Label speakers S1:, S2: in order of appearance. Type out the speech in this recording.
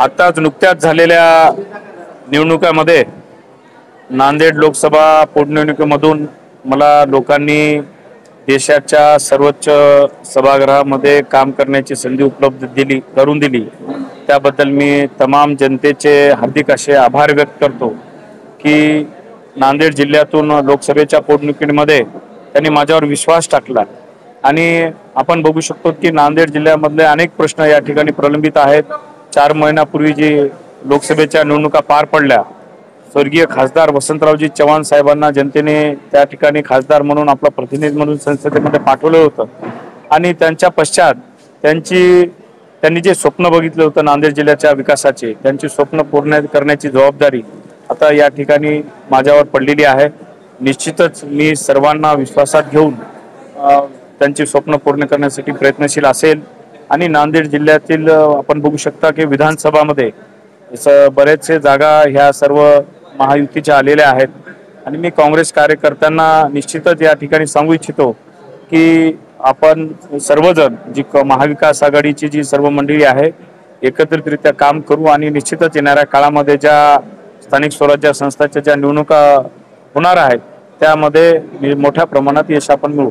S1: आताच नुकत्याच झालेल्या निवडणुकामध्ये नांदेड लोकसभा पोटनिवडणुकीमधून मला लोकांनी देशाच्या सर्वोच्च सभागृहामध्ये काम करण्याची संधी उपलब्ध करून दिली। त्याबद्दल मी तमाम जनतेचे हार्दिक असे आभार व्यक्त करतो की नांदेड जिल्ह्यातून लोकसभेच्या पोटनिवडणुकीमध्ये त्यांनी माझ्यावर विश्वास टाकला। आणि आपण बघू शकतो की नांदेड जिल्ह्यामधले अनेक प्रश्न या ठिकाणी प्रलंबित आहेत। 4 महिन्यापूर्वी जी लोकसभेच्या निवडणुका पार पडल्या, स्वर्गीय खासदार वसंतरावजी चव्हाण साहेबांना जनतेने त्या ठिकाणी खासदार म्हणून आपला प्रतिनिधी म्हणून संसदेमध्ये पाठवलं होतं। आणि त्यांच्या पश्चात त्यांनी जे स्वप्न बघितलं होतं नांदेड जिल्ह्याच्या विकासाचे, त्यांची स्वप्न पूर्ण करण्याची जबाबदारी आता या ठिकाणी माझ्यावर पडलेली आहे। निश्चितच मी सर्वांना विश्वासात घेऊन त्यांची स्वप्न पूर्ण करण्यासाठी प्रयत्नशील असेल। आणि नांदेड जिल्ह्यातील आपण बघू शकता की विधानसभामध्ये बरेचसे जागा ह्या सर्व महायुतीच्या आलेल्या आहेत। आणि मी काँग्रेस कार्यकर्त्यांना निश्चितच या ठिकाणी सांगू इच्छितो की आपण सर्वजण जी महाविकास आघाडीची जी सर्व मंडळी आहे एकत्रितरित्या काम करू आणि निश्चितच येणाऱ्या काळामध्ये ज्या स्थानिक स्वराज्य संस्थांच्या ज्या निवडणुका होणार आहेत त्यामध्ये मोठ्या प्रमाणात यश आपण मिळवू।